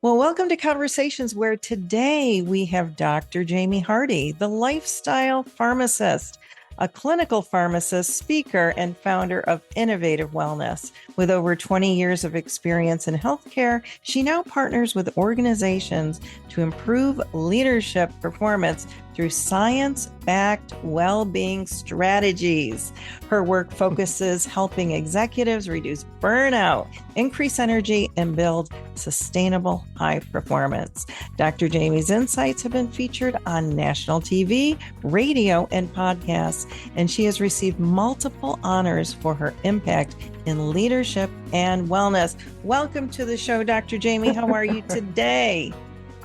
Well, welcome to Conversations, where today we have Dr. Jamie Hardy, the lifestyle pharmacist, a clinical pharmacist, speaker, and founder of Innovative Wellness. With over 20 years of experience in healthcare, she now partners with organizations to improve leadership performance through science-backed well-being strategies. Her work focuses helping executives reduce burnout, increase energy, and build sustainable high performance. Dr. Jamie's insights have been featured on national TV, radio, and podcasts, and she has received multiple honors for her impact in leadership and wellness. Welcome to the show, Dr. Jamie. How are you today?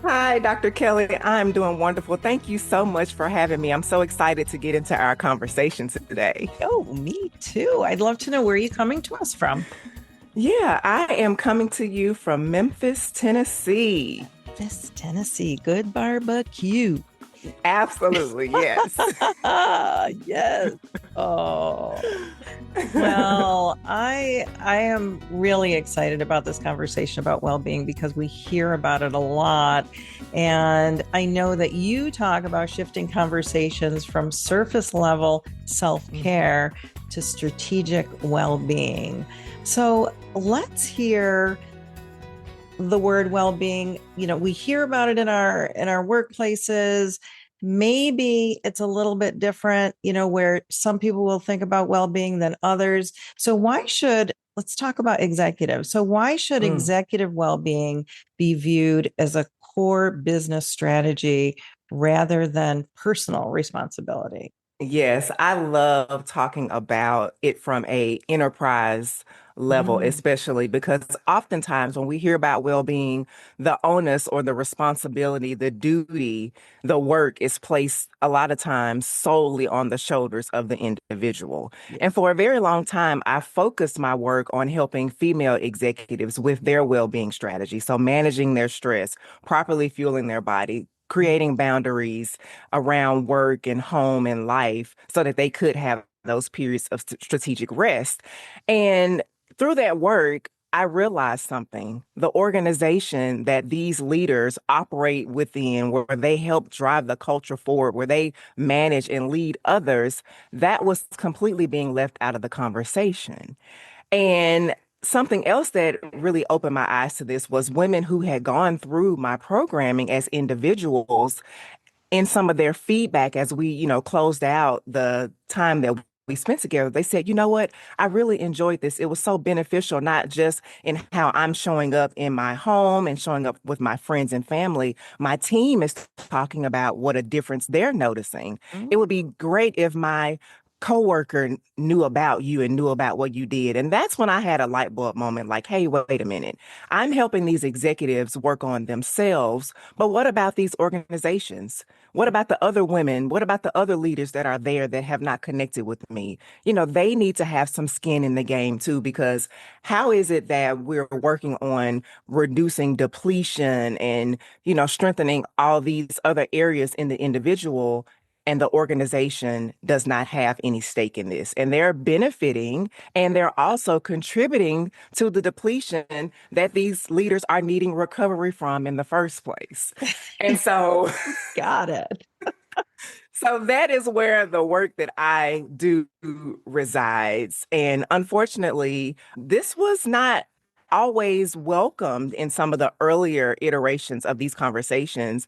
Hi, Dr. Kelly. I'm doing wonderful. Thank you so much for having me. I'm so excited to get into our conversation today. Oh, me too. I'd love to know, where are you coming to us from? Yeah, I am coming to you from Memphis, Tennessee. Memphis, Tennessee. Good barbecue. Absolutely, yes. Yes. Oh. Well, I am really excited about this conversation about well-being because we hear about it a lot. And I know that you talk about shifting conversations from surface level self-care to strategic well-being. So let's hear the word well-being. We hear about it in our workplaces. Maybe it's a little bit different, where some people will think about well-being than others. So let's talk about executives. So why should Mm. executive well-being be viewed as a core business strategy rather than personal responsibility? Yes, I love talking about it from a enterprise level, Mm, especially because oftentimes when we hear about well-being, the onus or the responsibility, the duty, the work is placed a lot of times solely on the shoulders of the individual. yeah. And for a very long time, I focused my work on helping female executives with their well-being strategy. So managing their stress, properly fueling their body, creating boundaries around work and home and life so that they could have those periods of strategic rest. And through that work, I realized something. The organization that these leaders operate within, where they help drive the culture forward, where they manage and lead others, that was completely being left out of the conversation. And something else that really opened my eyes to this was women who had gone through my programming as individuals in some of their feedback as we, closed out the time that we spent together. They said, you know what? I really enjoyed this. It was so beneficial, not just in how I'm showing up in my home and showing up with my friends and family. My team is talking about what a difference they're noticing. It would be great if my coworker knew about you and knew about what you did. And that's when I had a light bulb moment like, hey, wait a minute. I'm helping these executives work on themselves, but what about these organizations? What about the other women? What about the other leaders that are there that have not connected with me? They need to have some skin in the game too, because how is it that we're working on reducing depletion and, strengthening all these other areas in the individual, and the organization does not have any stake in this? And they're benefiting and they're also contributing to the depletion that these leaders are needing recovery from in the first place. And so Got it. so that is where the work that I do resides. And unfortunately, this was not always welcomed in some of the earlier iterations of these conversations,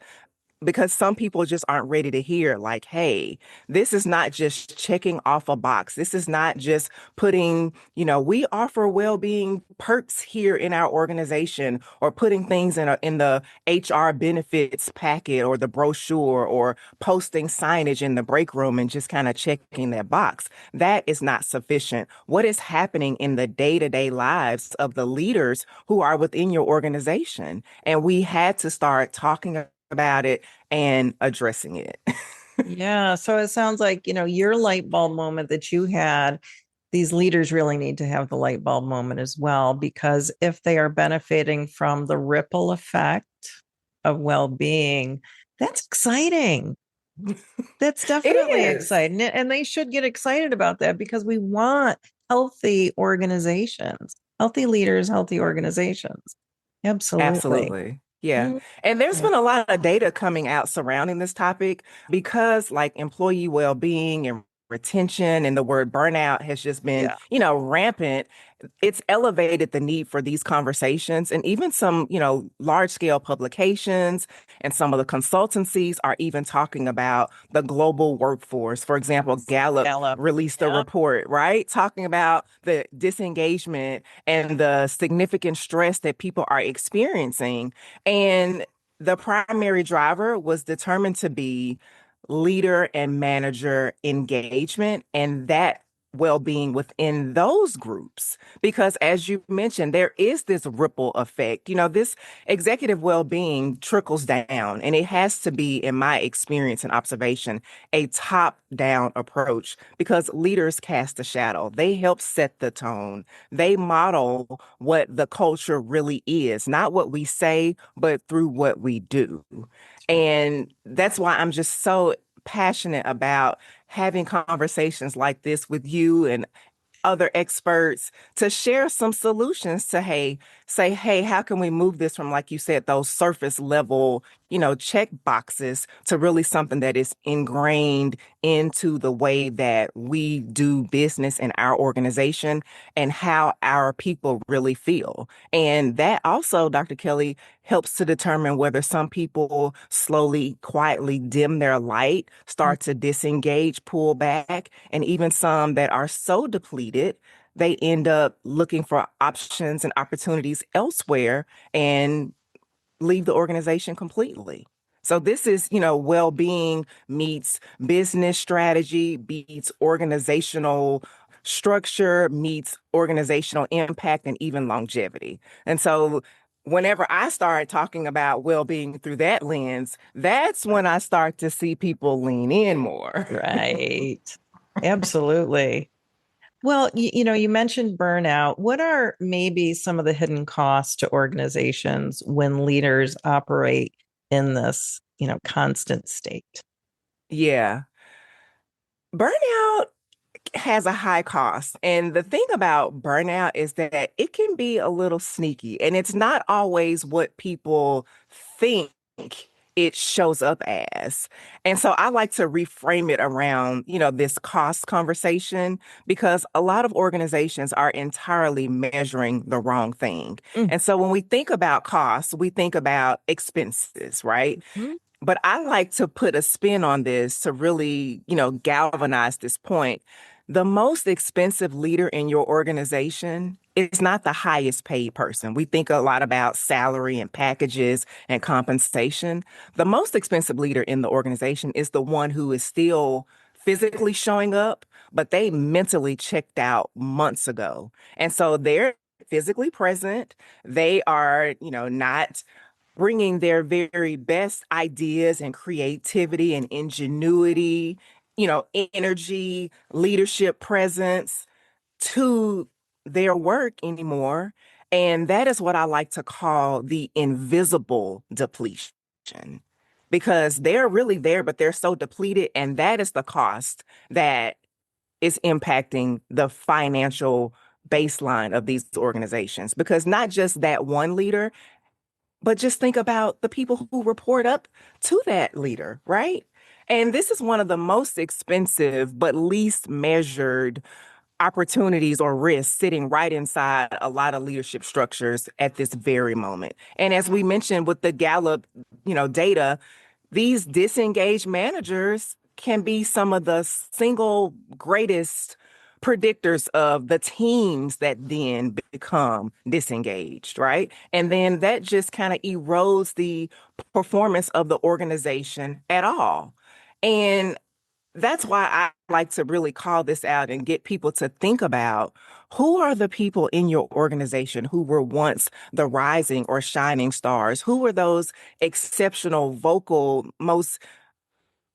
because some people just aren't ready to hear, like, hey, this is not just checking off a box. This is not just putting, we offer well-being perks here in our organization, or putting things in the HR benefits packet or the brochure, or posting signage in the break room and just kind of checking that box. That is not sufficient. What is happening in the day-to-day lives of the leaders who are within your organization? And we had to start talking about it and addressing it. Yeah. So it sounds like, your light bulb moment that you had, these leaders really need to have the light bulb moment as well, because if they are benefiting from the ripple effect of well-being, that's exciting. That's It definitely is. exciting. And they should get excited about that, because we want healthy organizations, healthy leaders, healthy organizations. Absolutely. Absolutely. Yeah. Mm, And there's yeah. been a lot of data coming out surrounding this topic because like employee well-being and retention and the word burnout has just been, Yeah. rampant. It's elevated the need for these conversations and even some, large scale publications and some of the consultancies are even talking about the global workforce. For example, Gallup Gallup. released a Yeah. report, right? Talking about the disengagement and the significant stress that people are experiencing. And the primary driver was determined to be leader and manager engagement. And that well-being within those groups because as you mentioned there is this ripple effect, this executive well-being trickles down and it has to be in my experience and observation a top-down approach because leaders cast a shadow, they help set the tone, they model what the culture really is, not what we say but through what we do. And that's why I'm just so passionate about having conversations like this with you and other experts to share some solutions to say, hey, how can we move this from, like you said, those surface level, check boxes to really something that is ingrained into the way that we do business in our organization and how our people really feel. And that also, Dr. Kelly, helps to determine whether some people slowly, quietly dim their light, Mm. start to disengage, pull back, and even some that are so depleted, they end up looking for options and opportunities elsewhere and leave the organization completely. So this is, well-being meets business strategy, meets organizational structure, meets organizational impact, and even longevity. And so whenever I start talking about well-being through that lens, that's when I start to see people lean in more. Right. Absolutely. Well, you mentioned burnout. What are maybe some of the hidden costs to organizations when leaders operate in this, constant state? Yeah. Burnout has a high cost. And the thing about burnout is that it can be a little sneaky and it's not always what people think it shows up as. And so I like to reframe it around, this cost conversation because a lot of organizations are entirely measuring the wrong thing. Mm. And so when we think about costs, we think about expenses, right? Mhm. But I like to put a spin on this to really, galvanize this point. The most expensive leader in your organization is not the highest paid person. We think a lot about salary and packages and compensation. The most expensive leader in the organization is the one who is still physically showing up, but they mentally checked out months ago. And so they're physically present. They are, not bringing their very best ideas and creativity and ingenuity, energy, leadership presence to their work anymore. And that is what I like to call the invisible depletion because they're really there, but they're so depleted. And that is the cost that is impacting the financial baseline of these organizations because not just that one leader, but just think about the people who report up to that leader, right? And this is one of the most expensive but least measured opportunities or risks sitting right inside a lot of leadership structures at this very moment. And as we mentioned with the Gallup, data, these disengaged managers can be some of the single greatest predictors of the teams that then become disengaged, right? And then that just kind of erodes the performance of the organization at all. And that's why I like to really call this out and get people to think about who are the people in your organization who were once the rising or shining stars? Who were those exceptional, vocal, most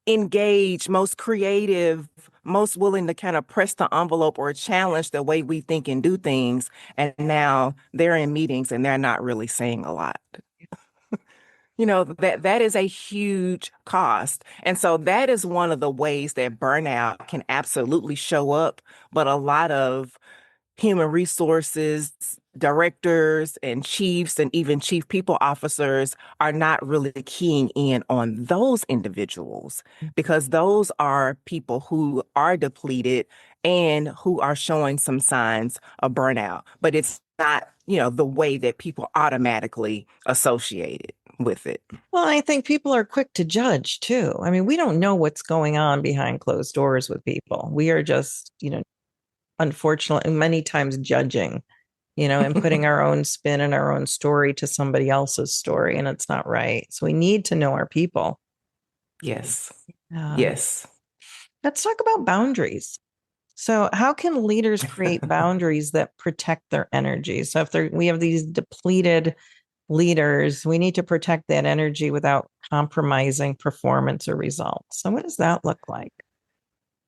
engaged, most creative, most willing to kind of press the envelope or challenge the way we think and do things? And now they're in meetings and they're not really saying a lot. That is a huge cost. And so that is one of the ways that burnout can absolutely show up. But a lot of human resources directors and chiefs and even chief people officers are not really keying in on those individuals because those are people who are depleted and who are showing some signs of burnout. But it's not, the way that people automatically associate it with it. Well, I think people are quick to judge too. I mean, we don't know what's going on behind closed doors with people. We are just, unfortunately, many times judging, and putting our own spin and our own story to somebody else's story, and it's not right. So we need to know our people. Yes. Um, Yes. let's talk about boundaries. So, how can leaders create boundaries that protect their energy? So, if we have these depleted leaders, we need to protect that energy without compromising performance or results. So, what does that look like?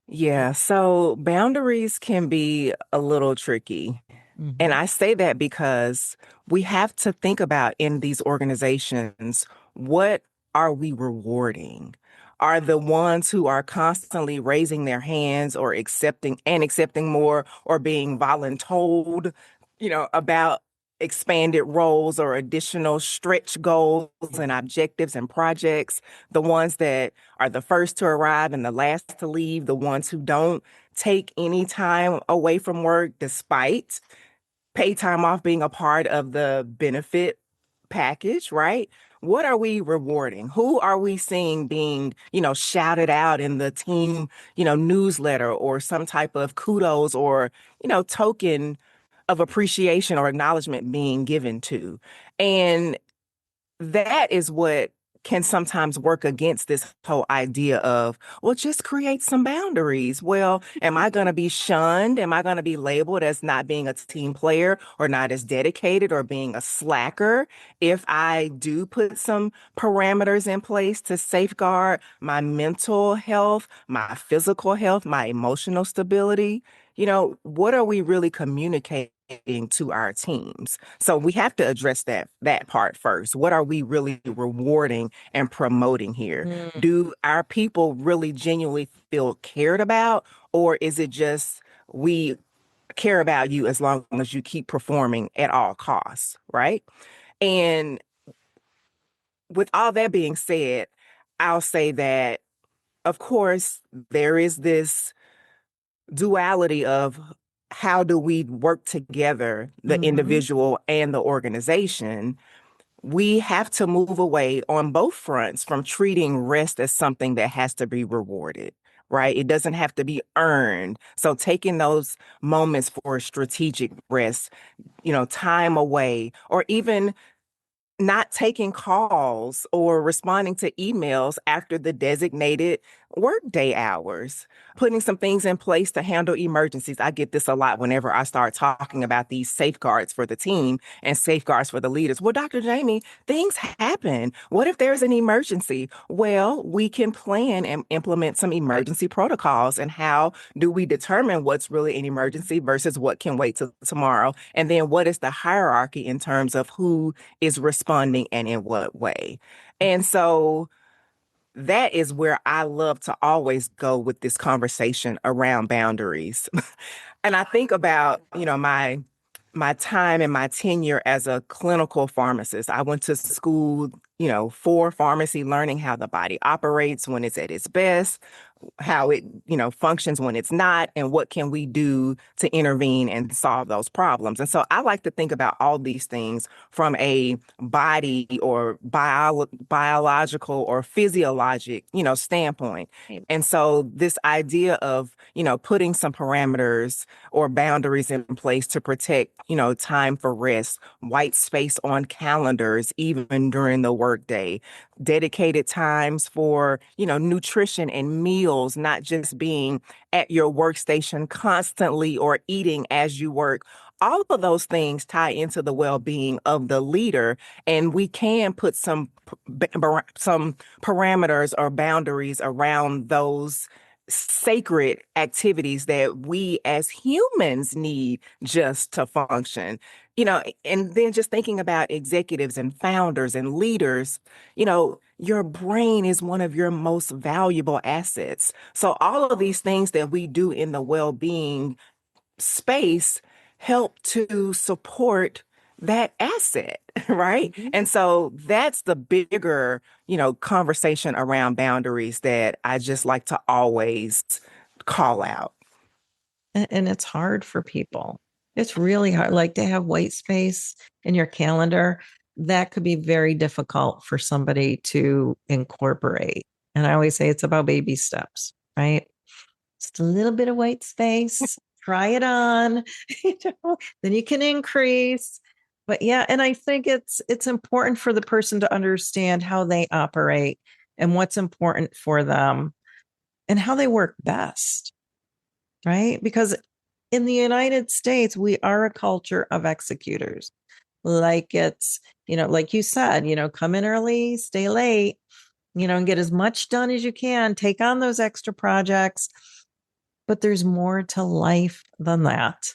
Yeah, so boundaries can be a little tricky. And Mhm. I say that because we have to think about in these organizations, what are we rewarding? Are the ones who are constantly raising their hands or accepting more or being voluntold, about expanded roles or additional stretch goals and objectives and projects, the ones that are the first to arrive and the last to leave, the ones who don't take any time away from work despite paid time off being a part of the benefit package, right? What are we rewarding? Who are we seeing being, shouted out in the team, newsletter or some type of kudos or, token of appreciation or acknowledgement being given to? And that is what can sometimes work against this whole idea of, well, just create some boundaries. Well, am I going to be shunned? Am I going to be labeled as not being a team player or not as dedicated or being a slacker if I do put some parameters in place to safeguard my mental health, my physical health, my emotional stability? What are we really communicating to our teams? So we have to address that part first. What are we really rewarding and promoting here? Mm. Do our people really genuinely feel cared about, or is it just we care about you as long as you keep performing at all costs, right? And with all that being said, I'll say that of course there is this duality of how do we work together, the Mhm. individual and the organization. We have to move away on both fronts from treating rest as something that has to be rewarded, right? It doesn't have to be earned. So taking those moments for strategic rest, time away, or even not taking calls or responding to emails after the designated workday hours, putting some things in place to handle emergencies. I get this a lot whenever I start talking about these safeguards for the team and safeguards for the leaders. Well, Dr. Jamie, things happen. What if there's an emergency? Well, we can plan and implement some emergency protocols. And how do we determine what's really an emergency versus what can wait till tomorrow? And then what is the hierarchy in terms of who is responding and in what way? And so that is where I love to always go with this conversation around boundaries. And I think about, my time and my tenure as a clinical pharmacist. I went to school, for pharmacy, learning how the body operates when it's at its best, how it, functions when it's not, and what can we do to intervene and solve those problems. And so I like to think about all these things from a body or biological or physiologic, standpoint. And so this idea of, putting some parameters or boundaries in place to protect, time for rest, white space on calendars, even during the workday, dedicated times for, nutrition and meals, not just being at your workstation constantly or eating as you work. All of those things tie into the well-being of the leader, and we can put some parameters or boundaries around those sacred activities that we as humans need just to function. And then just thinking about executives and founders and leaders, your brain is one of your most valuable assets. So all of these things that we do in the well-being space help to support that asset, right? Mhm. And so that's the bigger, conversation around boundaries that I just like to always call out. And it's hard for people. It's really hard. Like to have white space in your calendar, that could be very difficult for somebody to incorporate. And I always say it's about baby steps, right? Just a little bit of white space, try it on, then you can increase. But yeah, and I think it's important for the person to understand how they operate and what's important for them and how they work best, right? Because in the United States, we are a culture of executors. Like it's, like you said, come in early, stay late, and get as much done as you can, take on those extra projects. But there's more to life than that.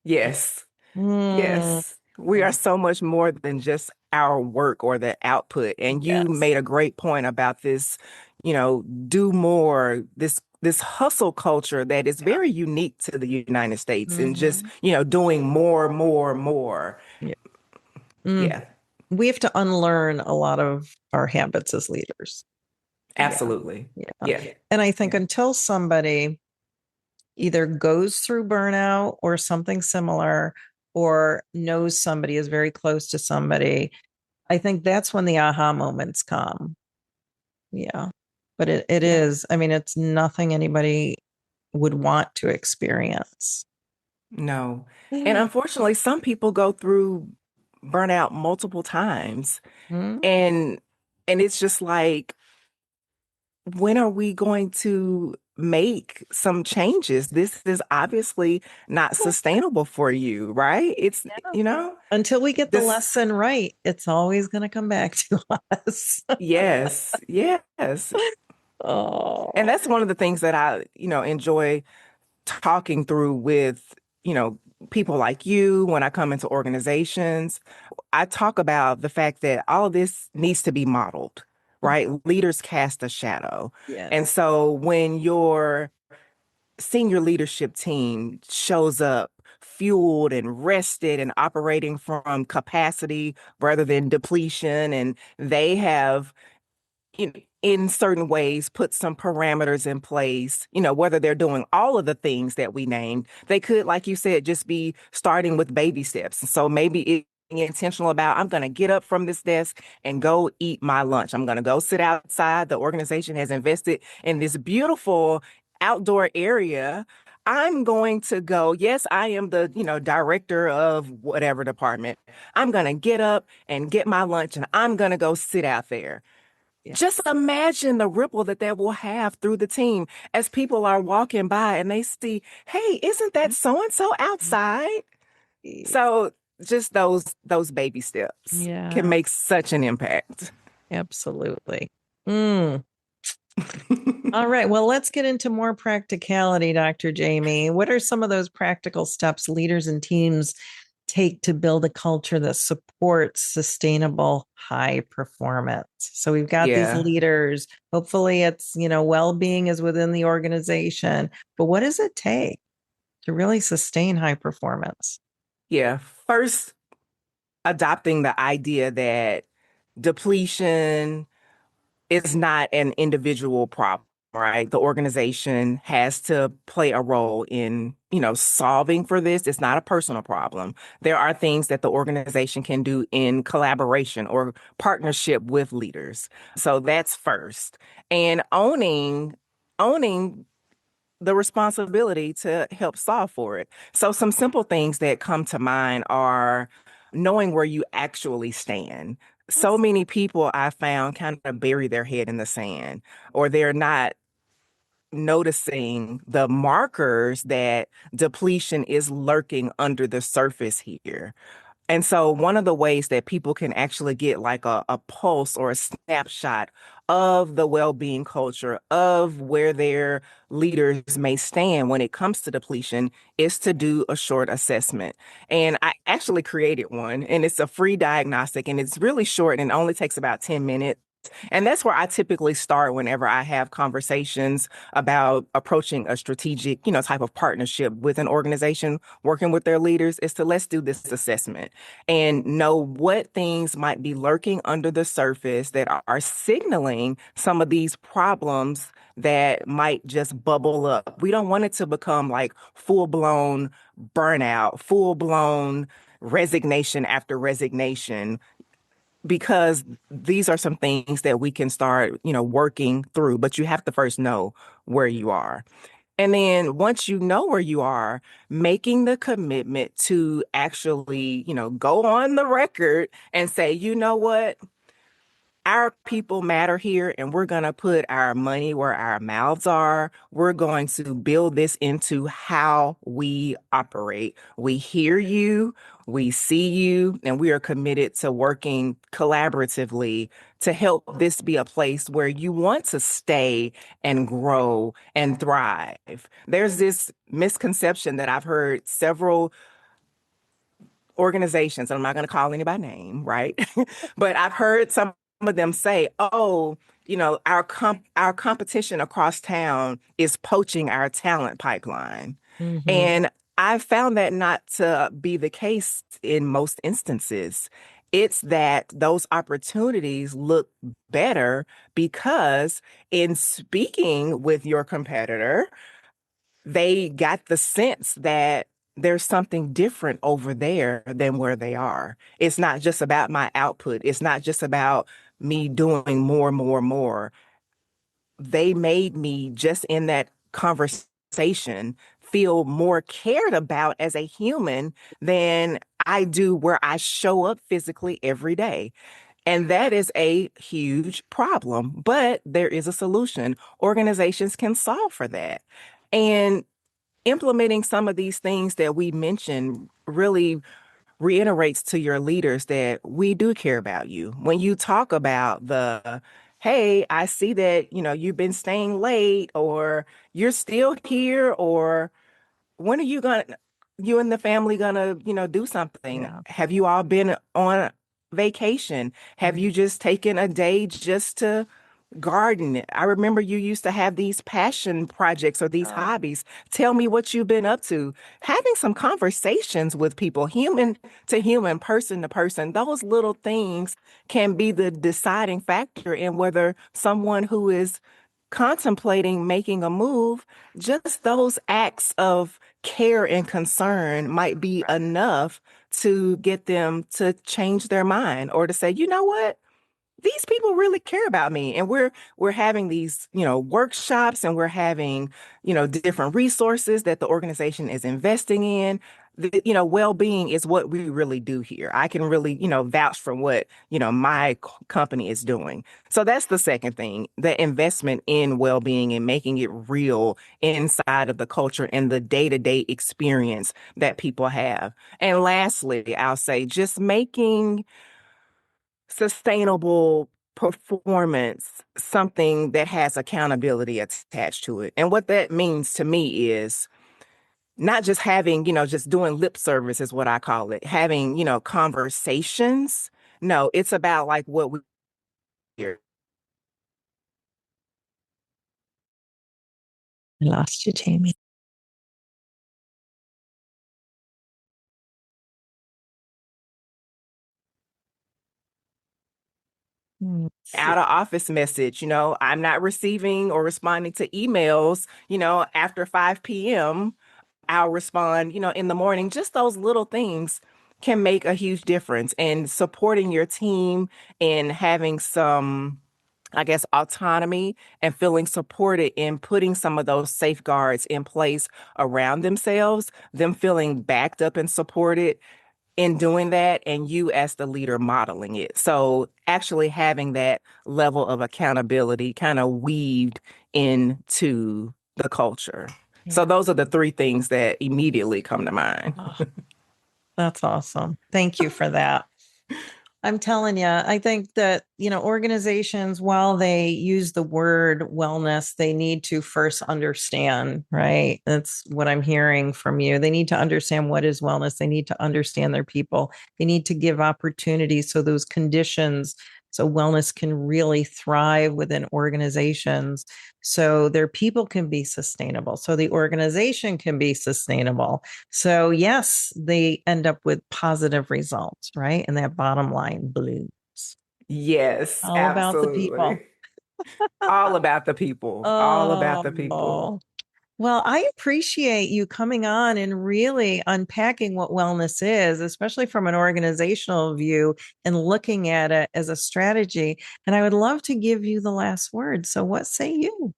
Yes. Mm, Yes, we are so much more than just our work or the output. And you yes. made a great point about this, do more, this hustle culture that is Yeah. very unique to the United States and just, Mhm. doing more, more, more. Yeah. Mm. Yeah, We have to unlearn a lot of our habits as leaders. Yeah. absolutely. Yeah. Yeah. And I think Yeah. until somebody either goes through burnout or something similar or knows somebody is very close to somebody, I think that's when the aha moments come. Yeah. But it Yeah. is, I mean, it's nothing anybody would want to experience. No. And unfortunately, some people go through burnout multiple times. Mhm. And and it's just like, when are we going to make some changes? This is obviously not sustainable for you, right? It's, Yeah. you know, Until we get the this, lesson right, it's always going to come back to us. yes, yes. And Oh, that's one of the things that I, enjoy talking through with, people like you when I come into organizations. I talk about the fact that all of this needs to be modeled, right? Leaders cast a shadow. And yes. so when your senior leadership team shows up fueled and rested and operating from capacity rather than depletion, and they have in certain ways put some parameters in place, whether they're doing all of the things that we named, they could, like you said, just be starting with baby steps. So maybe being intentional about, I'm going to get up from this desk and go eat my lunch. I'm going to go sit outside. The organization has invested in this beautiful outdoor area. I'm going to go, yes, I am the, director of whatever department. I'm going to get up and get my lunch and I'm going to go sit out there. Yeah. Just imagine the ripple that that will have through the team as people are walking by and they see, hey, isn't that so and so outside? So just those baby steps can Yeah, make such an impact. absolutely. Mm. All right. Well, let's get into more practicality, Dr. Jamie. What are some of those practical steps leaders and teams take to build a culture that supports sustainable high performance? So we've got these Yeah, leaders. Hopefully it's, well-being is within the organization. But what does it take to really sustain high performance? yeah. First, adopting the idea that depletion is not an individual problem, right? The organization has to play a role in, solving for this. It's not a personal problem. There are things that the organization can do in collaboration or partnership with leaders. So that's first. And owning the responsibility to help solve for it. So some simple things that come to mind are knowing where you actually stand. So many people I found kind of bury their head in the sand, or they're not noticing the markers that depletion is lurking under the surface here. And so one of the ways that people can actually get like a pulse or a snapshot of the well-being culture of where their leaders may stand when it comes to depletion is to do a short assessment. And I actually created one, and it's a free diagnostic and it's really short and it only takes about 10 minutes. And that's where I typically start whenever I have conversations about approaching a strategic, type of partnership with an organization working with their leaders is to let's do this assessment and know what things might be lurking under the surface that are signaling some of these problems that might just bubble up. We don't want it to become like full-blown burnout, full-blown resignation after resignation because these are some things that we can start, working through, but you have to first know where you are. And then once you know where you are, making the commitment to actually, go on the record and say, you know what? Our people matter here, and we're going to put our money where our mouths are. We're going to build this into how we operate. We hear you, we see you, and we are committed to working collaboratively to help this be a place where you want to stay and grow and thrive. There's this misconception that I've heard several organizations, and I'm not going to call anybody by name, right? But I've heard some of them say, "Oh, our competition across town is poaching our talent pipeline." Mhm. And I found that not to be the case in most instances. It's that those opportunities look better because in speaking with your competitor, they got the sense that there's something different over there than where they are. It's not just about my output. It's not just about me doing more, more, more. They made me just in that conversation feel more cared about as a human than I do where I show up physically every day. And that is a huge problem, but there is a solution. Organizations can solve for that. And implementing some of these things that we mentioned really reiterates to your leaders that we do care about you. When you talk about hey, I see that, you've been staying late or you're still here or when are you and the family gonna, do something? Yeah. Have you all been on vacation? Have you just taken a day just to garden? I remember you used to have these passion projects or these Oh, hobbies. Tell me what you've been up to. Having some conversations with people, human to human, person to person, those little things can be the deciding factor in whether someone who is contemplating making a move, just those acts of care and concern might be enough to get them to change their mind or to say, you know what? These people really care about me, and we're having these workshops, and we're having different resources that the organization is investing in. Well-being is what we really do here. I can really vouch for what my company is doing. So that's the second thing, the investment in well-being and making it real inside of the culture and the day-to-day experience that people have. And lastly, I'll say just making sustainable performance something that has accountability attached to it. And what that means to me is not just having, just doing lip service is what I call it, having, conversations. No, it's about like what we hear. I lost you, Jamie. Out of office message, I'm not receiving or responding to emails, after 5 p.m. I'll respond, in the morning. Just those little things can make a huge difference. And supporting your team and having some, I guess, autonomy and feeling supported in putting some of those safeguards in place around themselves, them feeling backed up and supported in doing that, and you as the leader modeling it. So actually having that level of accountability kind of weaved into the culture. So Yeah. those are the three things that immediately come to mind. Oh, that's awesome. Thank you for that. I'm telling you, I think that, organizations, while they use the word wellness, they need to first understand, right? That's what I'm hearing from you. They need to understand what is wellness. They need to understand their people. They need to give opportunities so those conditions So wellness can really thrive within organizations. So their people can be sustainable. So the organization can be sustainable. So yes, they end up with positive results, right? And that bottom line blooms. Yes, All about the people. absolutely. All about the people. All about the people. Oh, well, I appreciate you coming on and really unpacking what wellness is, especially from an organizational view and looking at it as a strategy. And I would love to give you the last word. So, what say you?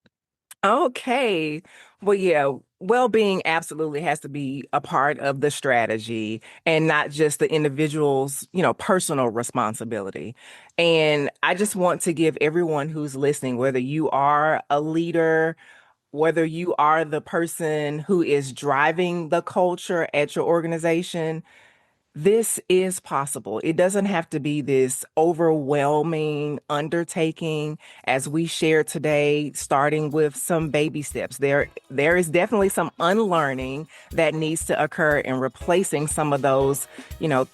Okay. Well, yeah, well-being absolutely has to be a part of the strategy and not just the individual's, personal responsibility. And I just want to give everyone who's listening, whether you are a leader, whether you are the person who is driving the culture at your organization, this is possible. It doesn't have to be this overwhelming undertaking as we share today, starting with some baby steps. There is definitely some unlearning that needs to occur in replacing some of those,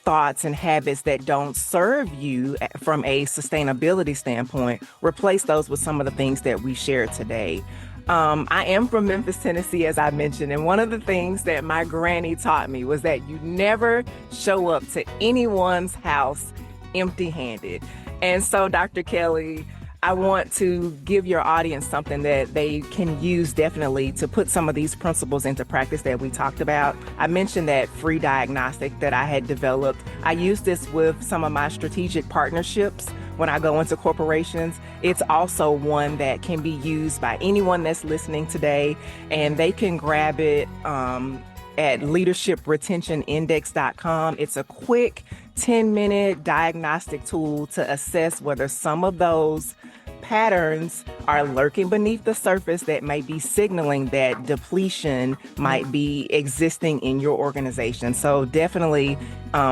thoughts and habits that don't serve you from a sustainability standpoint. Replace those with some of the things that we shared today. I am from Memphis, Tennessee, as I mentioned, and one of the things that my granny taught me was that you never show up to anyone's house empty-handed. And so, Dr. Kelly, I want to give your audience something that they can use definitely to put some of these principles into practice that we talked about. I mentioned that free diagnostic that I had developed. I use this with some of my strategic partnerships when I go into corporations. It's also one that can be used by anyone that's listening today, and they can grab it at leadershipretentionindex.com. It's a quick 10-minute diagnostic tool to assess whether some of those patterns are lurking beneath the surface that may be signaling that depletion might be existing in your organization. So definitely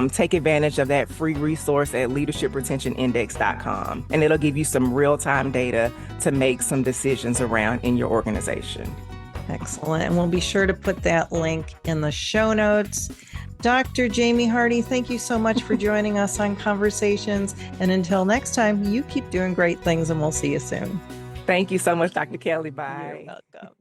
take advantage of that free resource at leadershipretentionindex.com, and it'll give you some real-time data to make some decisions around in your organization. Excellent. And we'll be sure to put that link in the show notes. Dr. Jamie Hardy, thank you so much for joining us on Conversations. And until next time, you keep doing great things, and we'll see you soon. Thank you so much, Dr. Kelly. Bye. You're welcome.